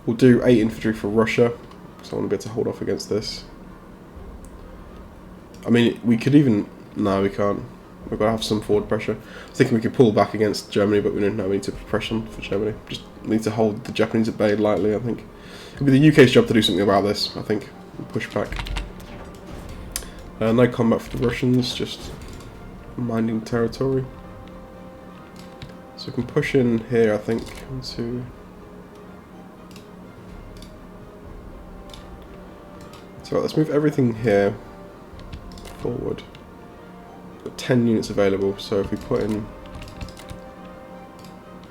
We'll do 8 infantry for Russia, because I want to be able to hold off against this. I mean, we could even... No, we can't. We've got to have some forward pressure. I was thinking we could pull back against Germany, but we don't know. We need to put pressure on for Germany. Just need to hold the Japanese at bay lightly, I think. It'll be the UK's job to do something about this, I think. Push back. No combat for the Russians, just minding territory. So we can push in here, I think, into... So let's move everything here forward. Got 10 units available, so if we put in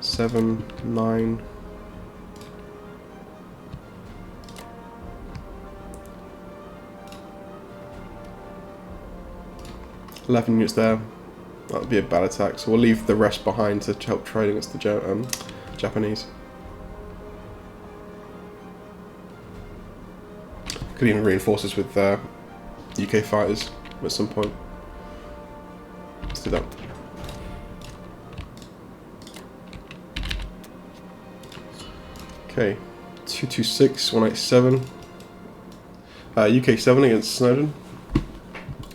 7, 9... 11 units there, that would be a bad attack, so we'll leave the rest behind to help trade against the Japanese. Could even reinforce this with UK fighters at some point. Let's do that. Okay, 226, 187. UK 7 against Snowden.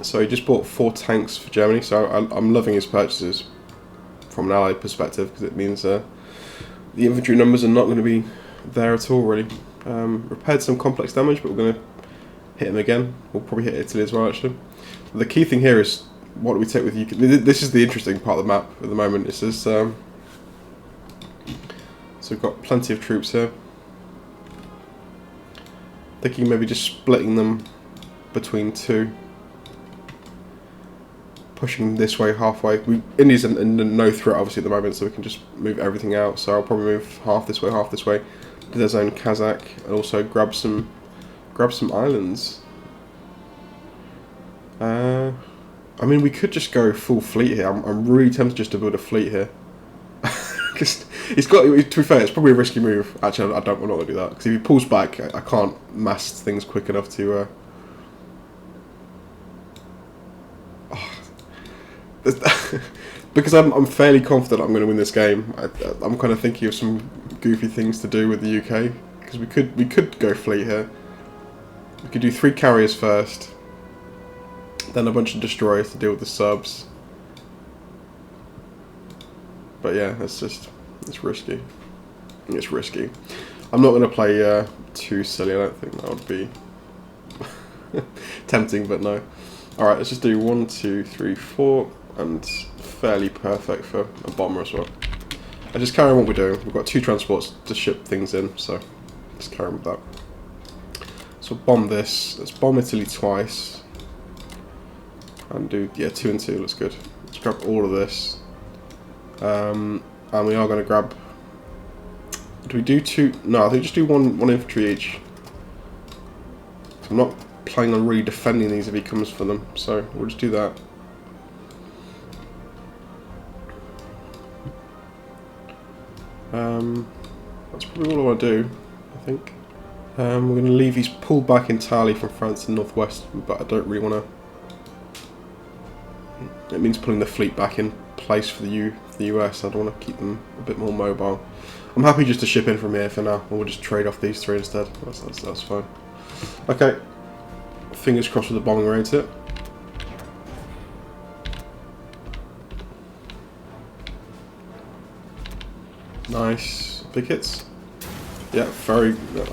So he just bought 4 tanks for Germany, so I'm loving his purchases from an allied perspective, because it means the infantry numbers are not going to be there at all, really. Repaired some complex damage, but we're going to hit him again. We'll probably hit Italy as well, actually. The key thing here is, what do we take with UK? This is the interesting part of the map at the moment. It says, so we've got plenty of troops here. Thinking maybe just splitting them between 2. Pushing this way halfway. India's in no threat obviously at the moment, so we can just move everything out. So I'll probably move half this way, do their zone Kazakh, and also grab some islands. I mean, we could just go full fleet here. I'm really tempted just to build a fleet here. Because he's got, to be fair, it's probably a risky move. Actually, I'm not going to do that, because if he pulls back, I can't mass things quick enough to... Because I'm fairly confident I'm going to win this game. I'm kind of thinking of some goofy things to do with the UK, because we could go fleet here. We could do 3 carriers first, then a bunch of destroyers to deal with the subs. But yeah, it's risky. It's risky. I'm not going to play too silly. I don't think that would be tempting, but no. All right, let's just do 1, 2, 3, 4. And fairly perfect for a bomber as well. I just carry on what we're doing. We've got 2 transports to ship things in, so just carry on with that. So bomb this. Let's bomb Italy twice. And do, yeah, 2 and 2 looks good. Let's grab all of this. And we are going to grab... Do we do 2? No, I think just do one infantry each. I'm not planning on really defending these if he comes for them, so we'll just do that. That's probably all I want to do, I think. We're going to leave these pulled back entirely from France and northwest, but I don't really want to... It means pulling the fleet back in place for the US. I don't want to keep them a bit more mobile. I'm happy just to ship in from here for now, and we'll just trade off these 3 instead. That's fine. Okay, fingers crossed with the bombing rate here. Nice. Big hits. Yeah,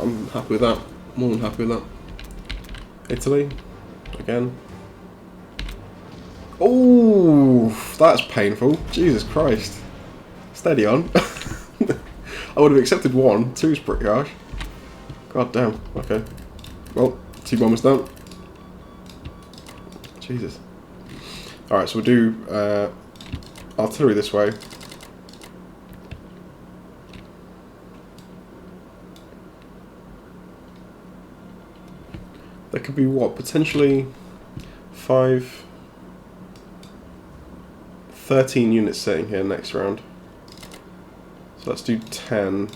I'm happy with that. More than happy with that. Italy. Again. Oh, that's painful. Jesus Christ. Steady on. I would have accepted 1. 2 is pretty harsh. God damn. Okay. Well, 2 bombers down. Jesus. Alright, so we'll do artillery this way. There could be what? Potentially 13 units sitting here next round. So let's do 10.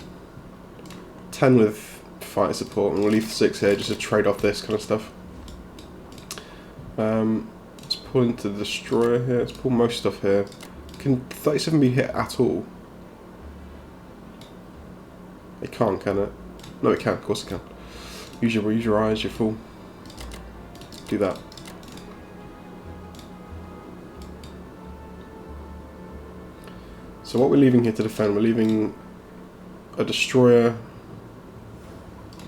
10 with fighter support, and we'll leave 6 here just to trade off this kind of stuff. Let's pull into the destroyer here. Let's pull most stuff here. Can 37 be hit at all? It can't, can it? No, it can. Of course it can. Use your eyes. You're full. Do that. So what we're leaving here to defend, we're leaving a destroyer,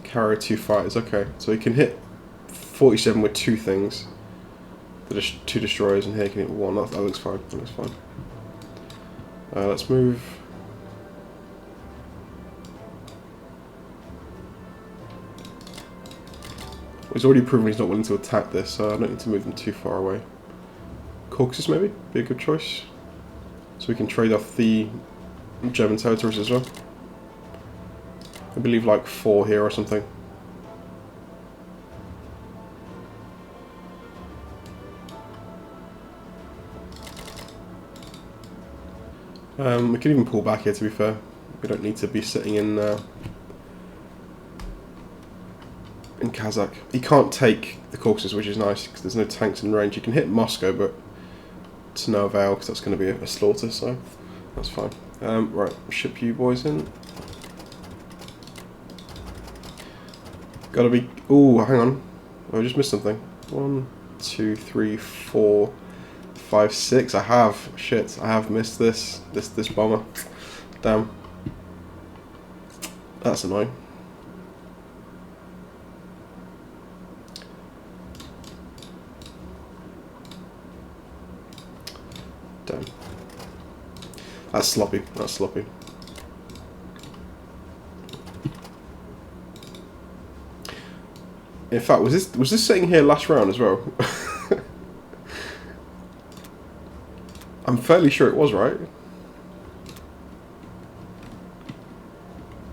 carrier, 2 fighters. Okay, so he can hit 47 with 2 things. There's 2 destroyers, and here he can hit 1. That looks fine. That looks fine. Let's move. Well, he's already proven he's not willing to attack this, so I don't need to move them too far away. Caucasus maybe be a good choice, so we can trade off the German territories as well. I believe like 4 here or something. We can even pull back here, to be fair. We don't need to be sitting in Kazakh. He can't take the Caucasus, which is nice, because there's no tanks in range. You can hit Moscow, but to no avail, because that's going to be a slaughter, so that's fine. Right, ship you boys in. Gotta be... Ooh, hang on. I just missed something. 1, 2, 3, 4... 5, 6. I have. Shit, I have missed this bomber. Damn. That's annoying. Damn. That's sloppy. That's sloppy. In fact, was this sitting here last round as well? I'm fairly sure it was, right?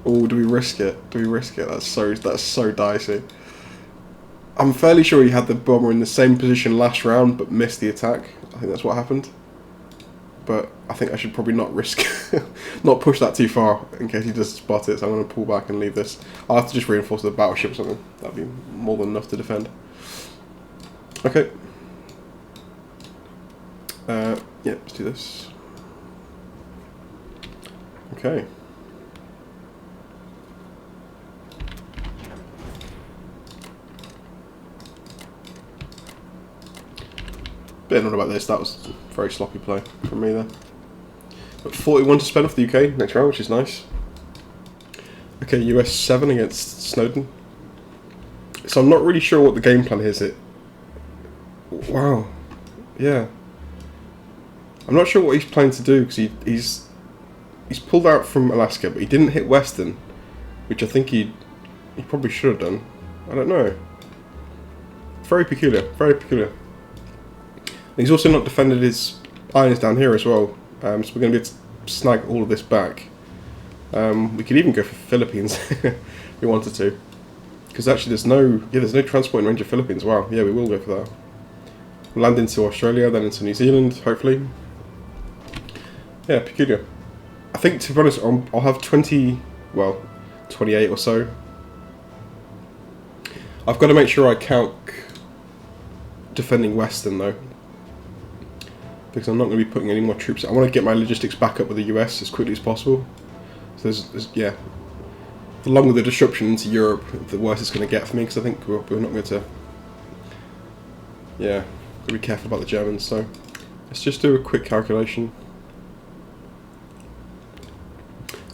Oh, do we risk it? Do we risk it? That's so dicey. I'm fairly sure he had the bomber in the same position last round, but missed the attack. I think that's what happened. But I think I should probably not risk, not push that too far in case he does spot it. So I'm going to pull back and leave this. I'll have to just reinforce the battleship or something. That'd be more than enough to defend. Okay. Yeah, let's do this. Okay. Bit annoyed about this. That was a very sloppy play from me there. But 41 to spend off the UK next round, which is nice. Okay, US 7 against Snowden. So I'm not really sure what the game plan is. Wow. Yeah. I'm not sure what he's planning to do, because he's pulled out from Alaska, but he didn't hit Western, which I think he probably should have done. I don't know. Very peculiar. Very peculiar. And he's also not defended his islands down here as well, so we're going to be able to snag all of this back. We could even go for Philippines if we wanted to, because actually there's no transport in range of Philippines. Wow, yeah, we will go for that. We'll land into Australia, then into New Zealand, hopefully. Yeah, peculiar. I think, to be honest, I'll have 28 or so. I've got to make sure I count defending Western, though, because I'm not going to be putting any more troops. I want to get my logistics back up with the US as quickly as possible. So yeah, the longer the disruption into Europe, the worse it's going to get for me, because I think we're not going to... Yeah, got to be careful about the Germans, so let's just do a quick calculation.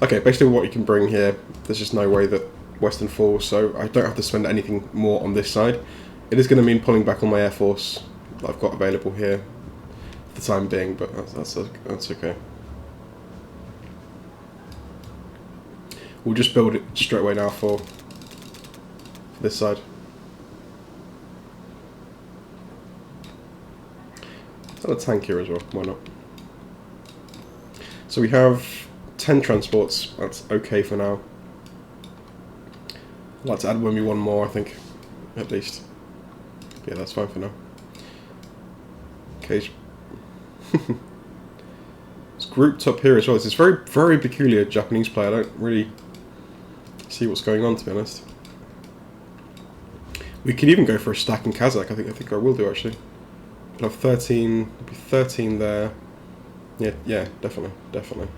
Okay, basically what you can bring here, there's just no way that Western falls, so I don't have to spend anything more on this side. It is going to mean pulling back on my air force that I've got available here for the time being, but that's okay. We'll just build it straight away now for this side. Is that a tank here as well? Why not? So we have 10 transports. That's okay for now. I'd like to add maybe one more, I think, at least. Yeah, that's fine for now. Okay. It's grouped up here as well. This is very, very peculiar Japanese play. I don't really see what's going on, to be honest. We could even go for a stack in Kazakh. I think I will do, actually. We'll have 13. There'll be 13 there. Yeah, definitely. And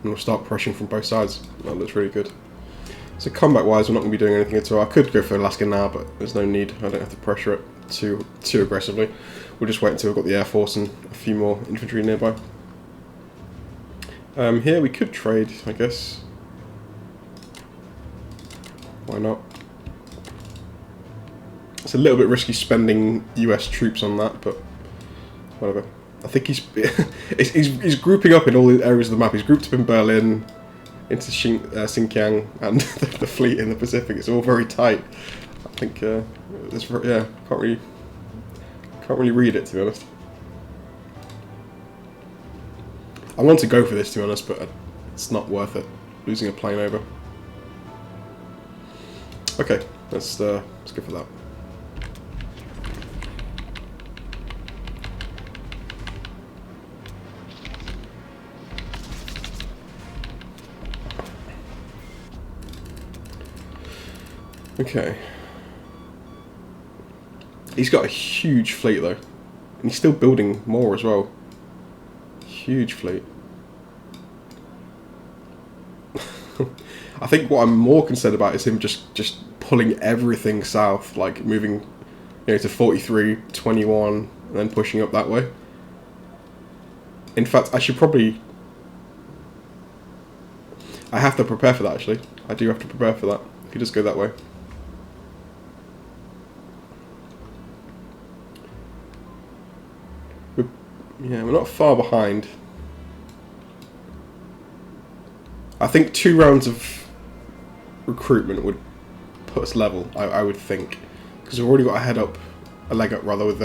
we'll start pressuring from both sides. That looks really good. So combat-wise, we're not going to be doing anything at all. I could go for Alaska now, but there's no need. I don't have to pressure it too aggressively. We'll just wait until we've got the Air Force and a few more infantry nearby. Here we could trade, I guess. Why not? It's a little bit risky spending US troops on that, but whatever. I think he's he's grouping up in all the areas of the map. He's grouped up in Berlin, into Xinjiang, and the fleet in the Pacific. It's all very tight. I think yeah, can't really read it, to be honest. I want to go for this, to be honest, but it's not worth it losing a plane over. Okay, let's go for that. Okay. He's got a huge fleet though, and he's still building more as well. Huge fleet. I think what I'm more concerned about is him just pulling everything south, like moving, to 43, 21, and then pushing up that way. In fact, I have to prepare for that, actually. I do have to prepare for that, if you just go that way. We're not far behind. I think 2 rounds of recruitment would put us level, I would think. Because we've already got a leg up rather, with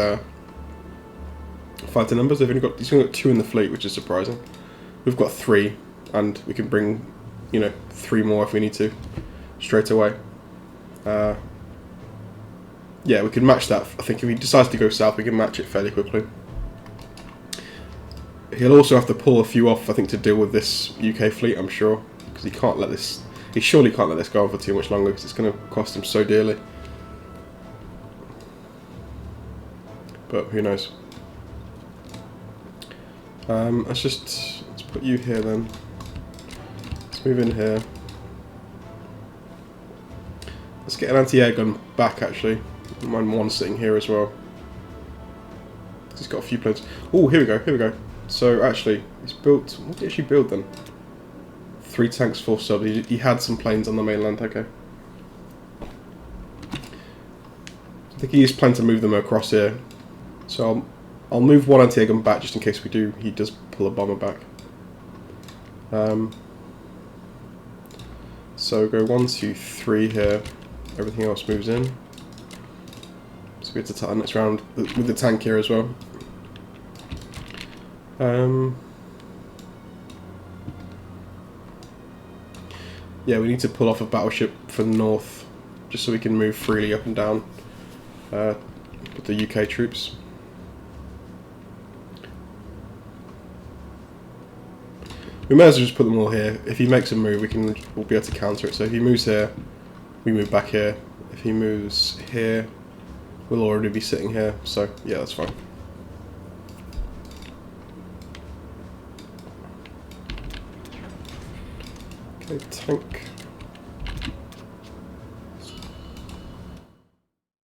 fighter numbers. He's only got 2 in the fleet, which is surprising. We've got 3, and we can bring, 3 more if we need to, straight away. Yeah, we can match that. I think if he decides to go south, we can match it fairly quickly. He'll also have to pull a few off, I think, to deal with this UK fleet, I'm sure. Because he surely can't let this go on for too much longer, because it's going to cost him so dearly. But who knows. Let's put you here then. Let's move in here. Let's get an anti-air gun back, actually. I don't mind one sitting here as well. He's got a few planes. Oh, here we go. So actually, he's built. What did he actually build then? 3 tanks, 4 subs. He had some planes on the mainland. Okay. I think he is planning to move them across here. So I'll move one anti-air gun back just in case he does pull a bomber back. So go 1, 2, 3 here. Everything else moves in. So we have to start next round with the tank here as well. Yeah, we need to pull off a battleship for the north, just so we can move freely up and down with the UK troops. We may as well just put them all here. If he makes a move, we'll be able to counter it. So if he moves here, we move back here. If he moves here, we'll already be sitting here. So yeah, that's fine. Okay, tank.